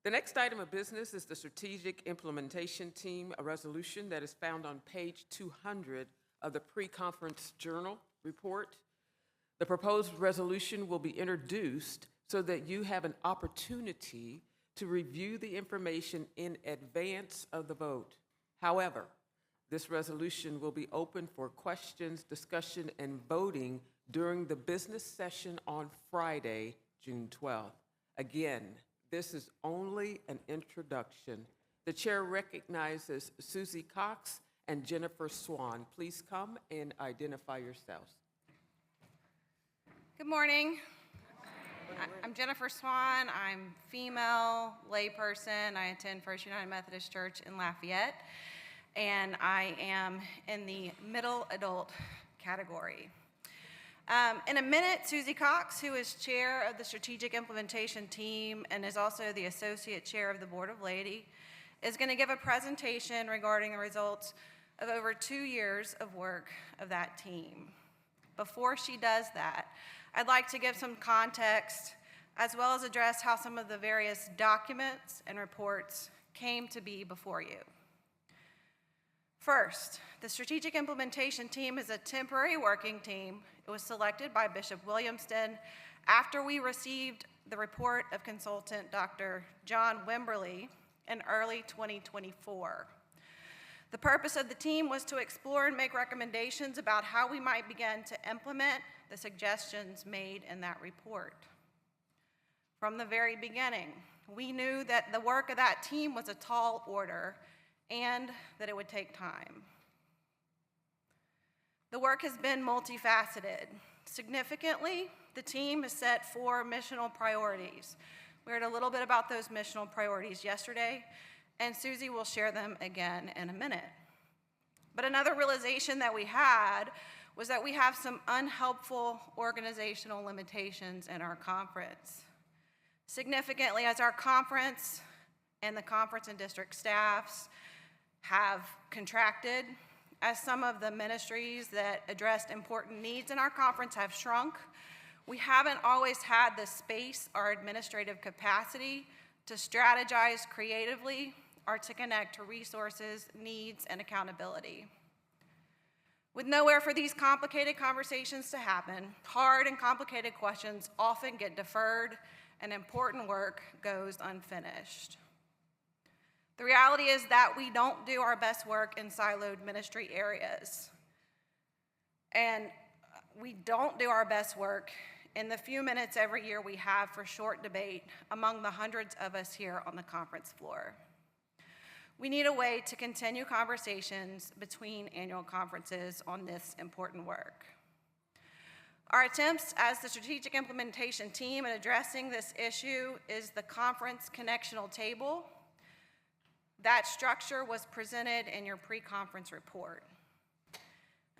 The next item of business is the Strategic Implementation Team, a resolution that is found on page 200 of the pre-conference journal report. The proposed resolution will be introduced so that you have an opportunity to review the information in advance of the vote. However, this resolution will be open for questions, discussion, and voting during the business session on Friday, June 12th. Again, this is only an introduction. The chair recognizes Susie Cox and Jennifer Swan. Please come and identify yourselves. Good morning. I'm Jennifer Swan. I'm female, layperson. I attend First United Methodist Church in Lafayette, and I am in the middle adult category. In a minute, Susie Cox, who is chair of the Strategic Implementation Team and is also the associate chair of the Board of Lady, is going to give a presentation regarding the results of over 2 years of work of that team. Before she does that, I'd like to give some context as well as address how some of the various documents and reports came to be before you. First, the Strategic Implementation Team is a temporary working team. It was selected by Bishop Williamston after we received the report of consultant Dr. John Wimberly in early 2024. The purpose of the team was to explore and make recommendations about how we might begin to implement the suggestions made in that report. From the very beginning, we knew that the work of that team was a tall order and that it would take time. The work has been multifaceted. Significantly, the team has set 4 missional priorities. We heard a little bit about those missional priorities yesterday, and Susie will share them again in a minute. But another realization that we had was that we have some unhelpful organizational limitations in our conference. Significantly, as our conference and the conference and district staffs have contracted, as some of the ministries that addressed important needs in our conference have shrunk, we haven't always had the space or administrative capacity to strategize creatively or to connect to resources, needs, and accountability. With nowhere for these complicated conversations to happen, hard and complicated questions often get deferred and important work goes unfinished. The reality is that we don't do our best work in siloed ministry areas. And we don't do our best work in the few minutes every year we have for short debate among the hundreds of us here on the conference floor. We need a way to continue conversations between annual conferences on this important work. Our attempts as the Strategic Implementation Team at addressing this issue is the conference connectional table. That structure was presented in your pre-conference report.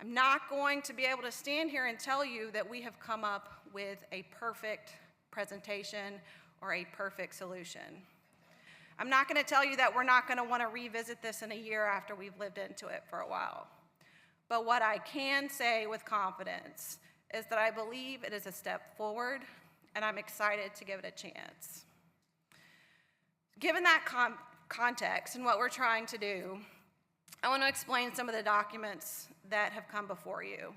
I'm not going to be able to stand here and tell you that we have come up with a perfect presentation or a perfect solution. I'm not going to tell you that we're not going to want to revisit this in a year after we've lived into it for a while. But what I can say with confidence is that I believe it is a step forward, and I'm excited to give it a chance. Given that context and what we're trying to do, I want to explain some of the documents that have come before you.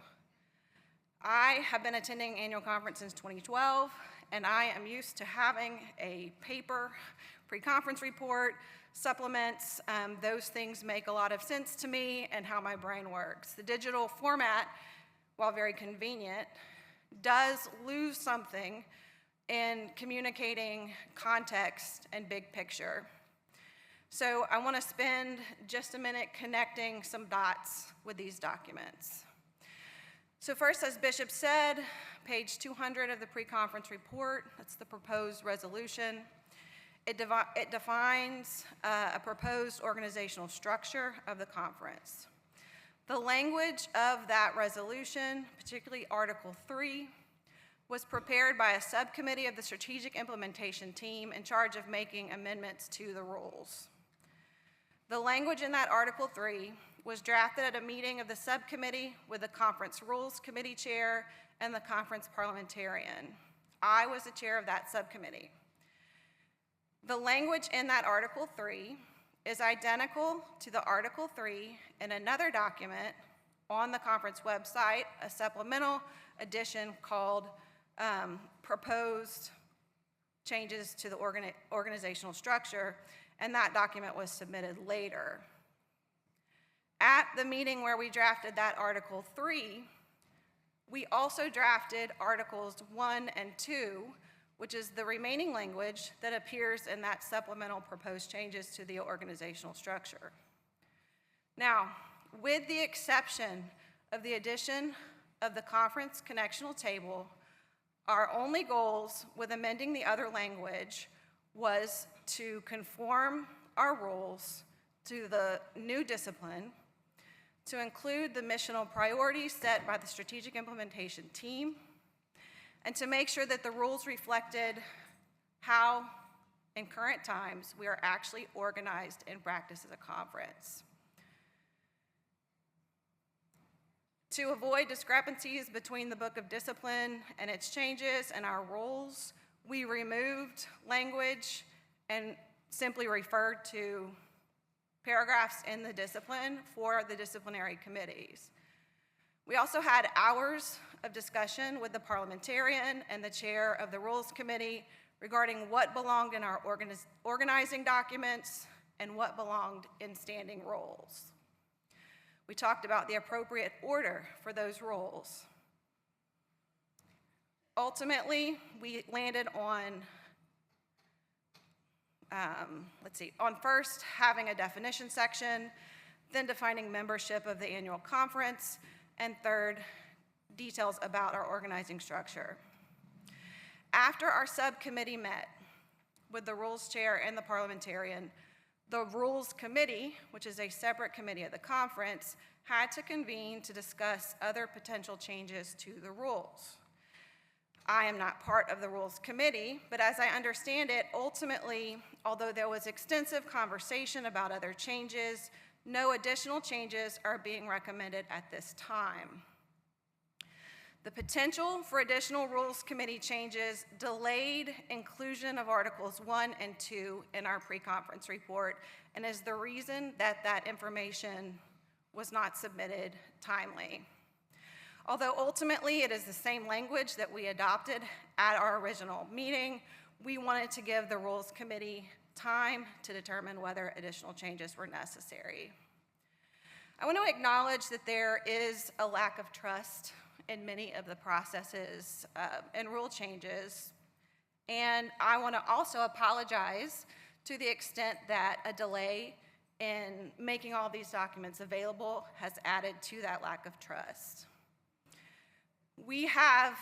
I have been attending annual conference since 2012, and I am used to having a paper pre-conference report, supplements. Those things make a lot of sense to me and how my brain works. The digital format, while very convenient, does lose something in communicating context and big picture. So I want to spend just a minute connecting some dots with these documents. So first, as Bishop said, page 200 of the pre-conference report, that's the proposed resolution. It defines a proposed organizational structure of the conference. The language of that resolution, particularly Article 3, was prepared by a subcommittee of the Strategic Implementation Team in charge of making amendments to the rules. The language in that Article 3 was drafted at a meeting of the subcommittee with the Conference Rules Committee Chair and the Conference Parliamentarian. I was the chair of that subcommittee. The language in that Article 3 is identical to the Article 3 in another document on the conference website, a supplemental edition called Proposed Changes to the Organizational Structure, and that document was submitted later. At the meeting where we drafted that Article 3, we also drafted Articles 1 and 2, which is the remaining language that appears in that supplemental proposed changes to the organizational structure. Now, with the exception of the addition of the conference connectional table, our only goals with amending the other language was to conform our rules to the new discipline, to include the missional priorities set by the strategic implementation team, and to make sure that the rules reflected how, in current times, we are actually organized and practice as a conference. To avoid discrepancies between the Book of Discipline and its changes and our rules, we removed language and simply referred to paragraphs in the discipline for the disciplinary committees. We also had hours of discussion with the parliamentarian and the chair of the Rules Committee regarding what belonged in our organizing documents and what belonged in standing rules. We talked about the appropriate order for those roles. Ultimately, we landed on, on first having a definition section, then defining membership of the annual conference, and third, details about our organizing structure. After our subcommittee met with the rules chair and the parliamentarian, the Rules Committee, which is a separate committee of the conference, had to convene to discuss other potential changes to the rules. I am not part of the Rules Committee, but as I understand it, ultimately, although there was extensive conversation about other changes, no additional changes are being recommended at this time. The potential for additional Rules Committee changes delayed inclusion of Articles 1 and 2 in our pre-conference report, and is the reason that that information was not submitted timely. Although ultimately it is the same language that we adopted at our original meeting, we wanted to give the Rules Committee time to determine whether additional changes were necessary. I want to acknowledge that there is a lack of trust in many of the processes and rule changes, and I want to also apologize to the extent that a delay in making all these documents available has added to that lack of trust. We have,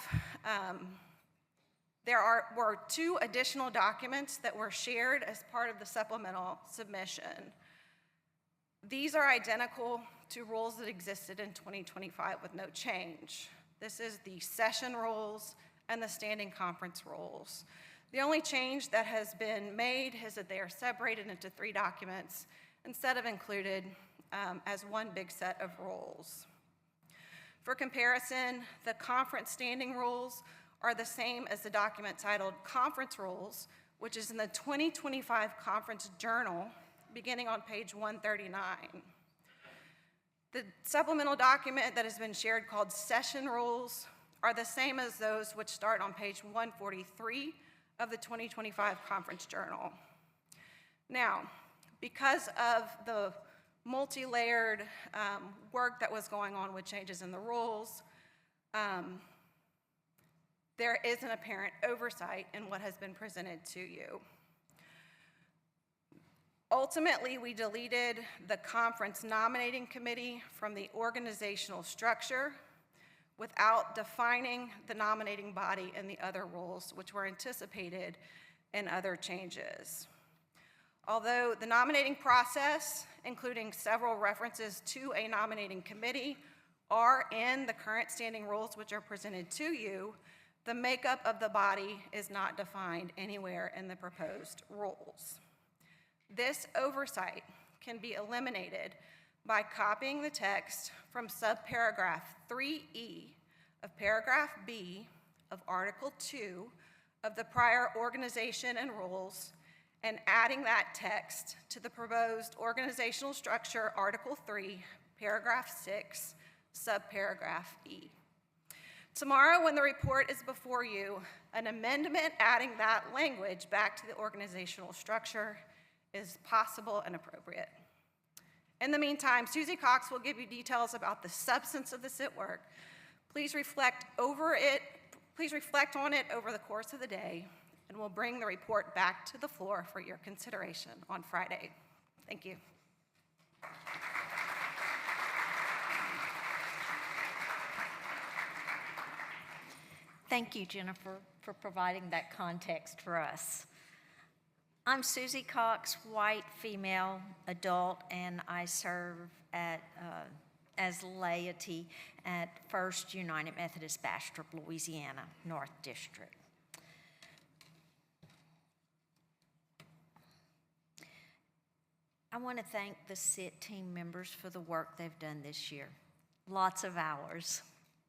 were 2 additional documents that were shared as part of the supplemental submission. These are identical to rules that existed in 2025 with no change. This is the session rules and the standing conference rules. The only change that has been made is that they are separated into 3 documents instead of included as one big set of rules. For comparison, the conference standing rules are the same as the document titled Conference Rules, which is in the 2025 Conference Journal, beginning on page 139. The supplemental document that has been shared called Session Rules are the same as those which start on page 143 of the 2025 Conference Journal. Now, because of the multi-layered work that was going on with changes in the rules, there is an apparent oversight in what has been presented to you. Ultimately, we deleted the conference nominating committee from the organizational structure without defining the nominating body and the other rules, which were anticipated in other changes. Although the nominating process, including several references to a nominating committee, are in the current standing rules which are presented to you, the makeup of the body is not defined anywhere in the proposed rules. This oversight can be eliminated by copying the text from subparagraph 3E of paragraph B of Article 2 of the prior organization and rules and adding that text to the proposed organizational structure, Article 3, Paragraph 6, Subparagraph E. Tomorrow, when the report is before you, an amendment adding that language back to the organizational structure is possible and appropriate. In the meantime, Susie Cox will give you details about the substance of the sit work. Please reflect on it over the course of the day, and we'll bring the report back to the floor for your consideration on Friday. Thank you. Thank you, Jennifer, for providing that context for us. I'm Susie Cox, white, female, adult, and I serve as laity at First United Methodist Bastrop, Louisiana, North District. I want to thank the SIT team members for the work they've done this year. Lots of hours.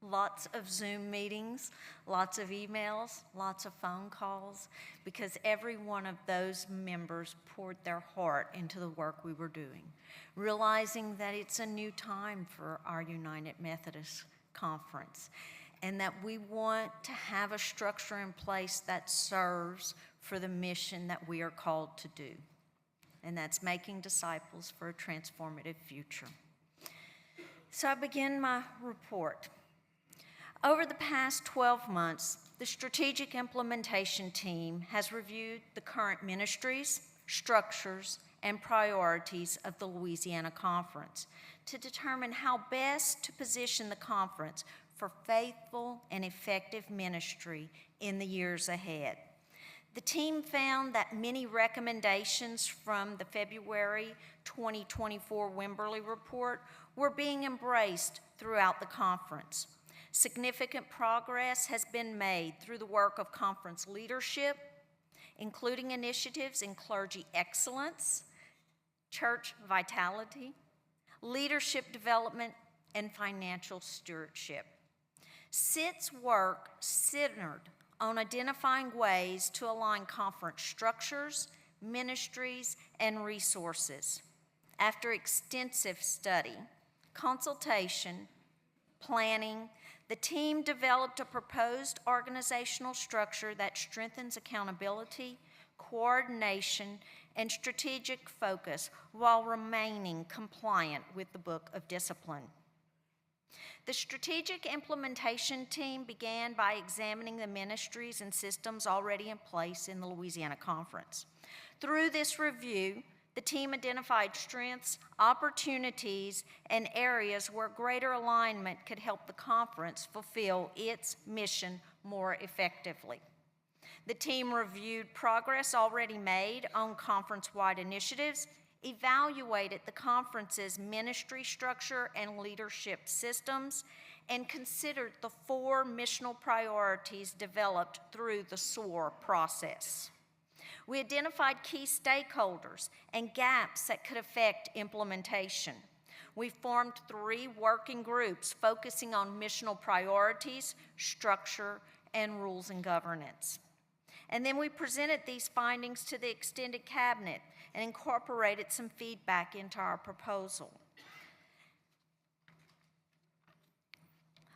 Lots of Zoom meetings, lots of emails, lots of phone calls, because every one of those members poured their heart into the work we were doing, realizing that it's a new time for our United Methodist Conference, and that we want to have a structure in place that serves for the mission that we are called to do, and that's making disciples for a transformative future. So I begin my report. Over the past 12 months, the Strategic Implementation Team has reviewed the current ministries, structures, and priorities of the Louisiana Conference to determine how best to position the conference for faithful and effective ministry in the years ahead. The team found that many recommendations from the February 2024 Wimberley Report were being embraced throughout the conference. Significant progress has been made through the work of conference leadership, including initiatives in clergy excellence, church vitality, leadership development, and financial stewardship. SIT's work centered on identifying ways to align conference structures, ministries, and resources. After extensive study, consultation, planning, the team developed a proposed organizational structure that strengthens accountability, coordination, and strategic focus while remaining compliant with the Book of Discipline. The Strategic Implementation Team began by examining the ministries and systems already in place in the Louisiana Conference. Through this review, the team identified strengths, opportunities, and areas where greater alignment could help the conference fulfill its mission more effectively. The team reviewed progress already made on conference-wide initiatives, evaluated the conference's ministry structure and leadership systems, and considered the 4 missional priorities developed through the SOAR process. We identified key stakeholders and gaps that could affect implementation. We formed 3 working groups focusing on missional priorities, structure, and rules and governance. And then we presented these findings to the extended cabinet and incorporated some feedback into our proposal.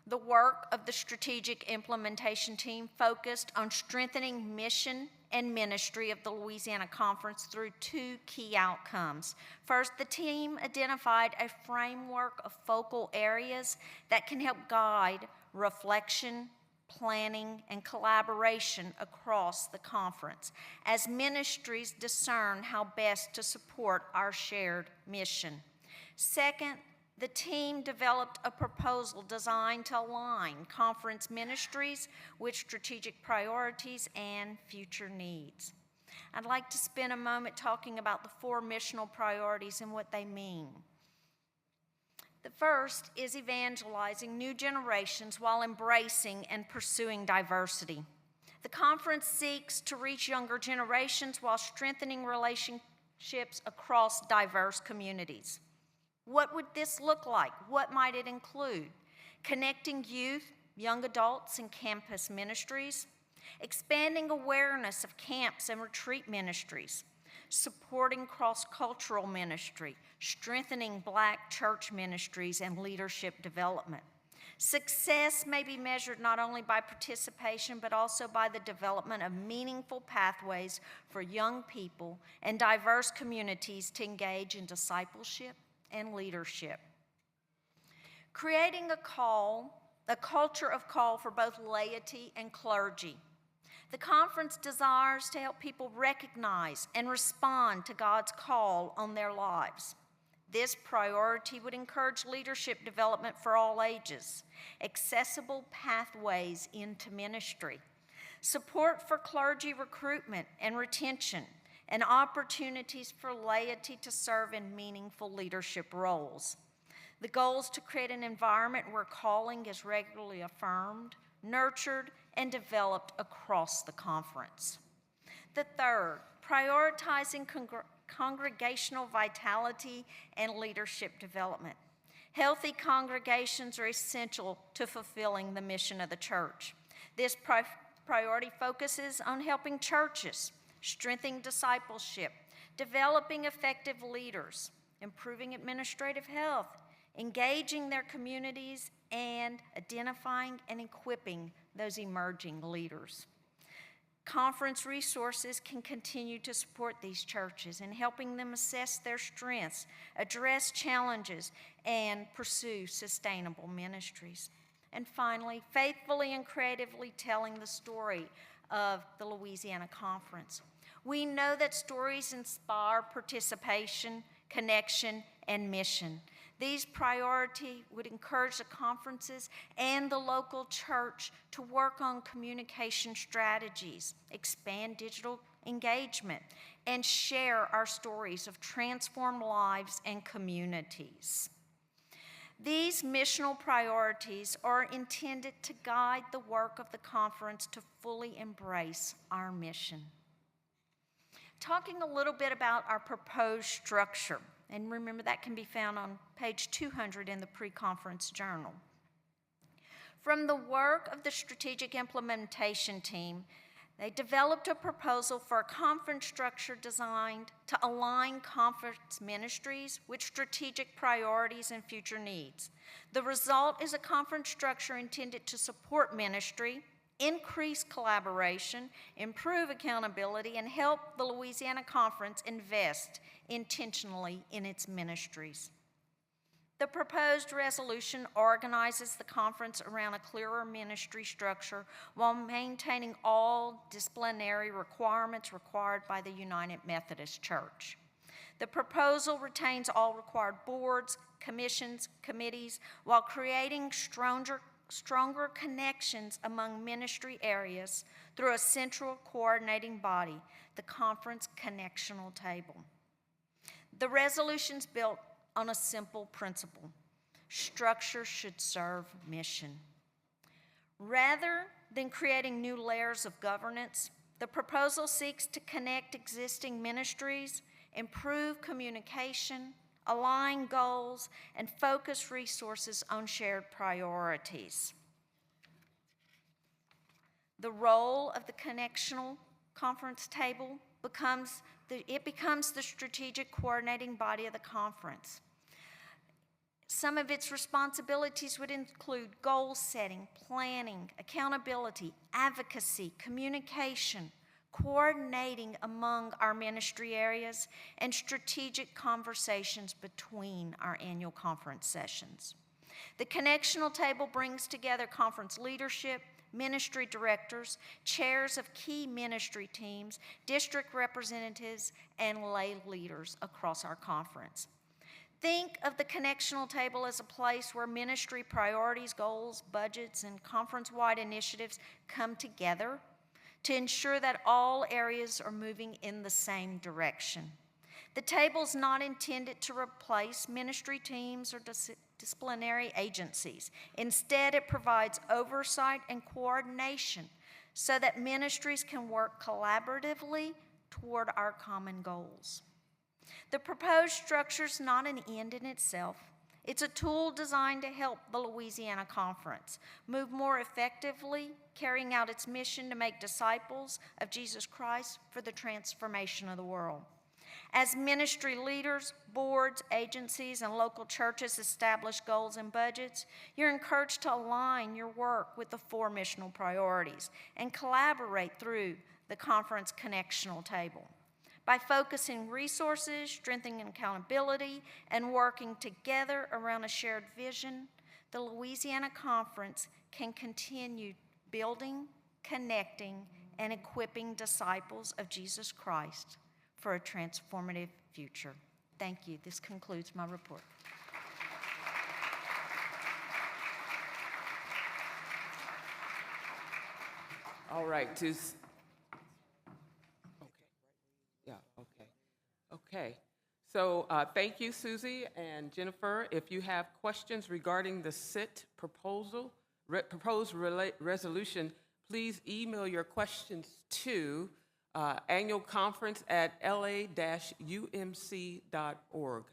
The work of the Strategic Implementation Team focused on strengthening mission and ministry of the Louisiana Conference through 2 key outcomes. First, the team identified a framework of focal areas that can help guide reflection, planning, and collaboration across the conference as ministries discern how best to support our shared mission. Second, the team developed a proposal designed to align conference ministries with strategic priorities and future needs. I'd like to spend a moment talking about the 4 missional priorities and what they mean. The first is evangelizing new generations while embracing and pursuing diversity. The conference seeks to reach younger generations while strengthening relationships across diverse communities. What would this look like? What might it include? Connecting youth, young adults, and campus ministries, expanding awareness of camps and retreat ministries, supporting cross-cultural ministry, strengthening Black church ministries, and leadership development. Success may be measured not only by participation, but also by the development of meaningful pathways for young people and diverse communities to engage in discipleship and leadership. Creating a culture of call for both laity and clergy. The conference desires to help people recognize and respond to God's call on their lives. This priority would encourage leadership development for all ages, accessible pathways into ministry, support for clergy recruitment and retention, and opportunities for laity to serve in meaningful leadership roles. The goal is to create an environment where calling is regularly affirmed, nurtured, and developed across the conference. The third, prioritizing congregational vitality and leadership development. Healthy congregations are essential to fulfilling the mission of the church. This priority focuses on helping churches, strengthening discipleship, developing effective leaders, improving administrative health, engaging their communities, and identifying and equipping those emerging leaders. Conference resources can continue to support these churches in helping them assess their strengths, address challenges, and pursue sustainable ministries. And finally, faithfully and creatively telling the story of the Louisiana Conference. We know that stories inspire participation, connection, and mission. These priorities would encourage the conferences and the local church to work on communication strategies, expand digital engagement, and share our stories of transformed lives and communities. These missional priorities are intended to guide the work of the conference to fully embrace our mission. Talking a little bit about our proposed structure. And remember, that can be found on page 200 in the pre-conference journal. From the work of the strategic implementation team, they developed a proposal for a conference structure designed to align conference ministries with strategic priorities and future needs. The result is a conference structure intended to support ministry, increase collaboration, improve accountability, and help the Louisiana Conference invest intentionally in its ministries. The proposed resolution organizes the conference around a clearer ministry structure while maintaining all disciplinary requirements required by the United Methodist Church. The proposal retains all required boards, commissions, committees, while creating stronger connections among ministry areas through a central coordinating body, the Conference Connectional Table. The resolution's built on a simple principle: structure should serve mission. Rather than creating new layers of governance, the proposal seeks to connect existing ministries, improve communication, align goals, and focus resources on shared priorities. The role of the connectional conference table becomes the strategic coordinating body of the conference. Some of its responsibilities would include goal setting, planning, accountability, advocacy, communication, coordinating among our ministry areas, and strategic conversations between our annual conference sessions. The connectional table brings together conference leadership, ministry directors, chairs of key ministry teams, district representatives, and lay leaders across our conference. Think of the connectional table as a place where ministry priorities, goals, budgets, and conference-wide initiatives come together to ensure that all areas are moving in the same direction. The table is not intended to replace ministry teams or disciplinary agencies. Instead, it provides oversight and coordination so that ministries can work collaboratively toward our common goals. The proposed structure is not an end in itself. It's a tool designed to help the Louisiana Conference move more effectively, carrying out its mission to make disciples of Jesus Christ for the transformation of the world. As ministry leaders, boards, agencies, and local churches establish goals and budgets, you're encouraged to align your work with the 4 missional priorities and collaborate through the conference connectional table. By focusing resources, strengthening accountability, and working together around a shared vision, the Louisiana Conference can continue building, connecting, and equipping disciples of Jesus Christ for a transformative future. Thank you. This concludes my report. All right, okay. Yeah, okay. Okay. So thank you, Susie and Jennifer. If you have questions regarding the SIT proposed resolution, please email your questions to annualconference@la-umc.org.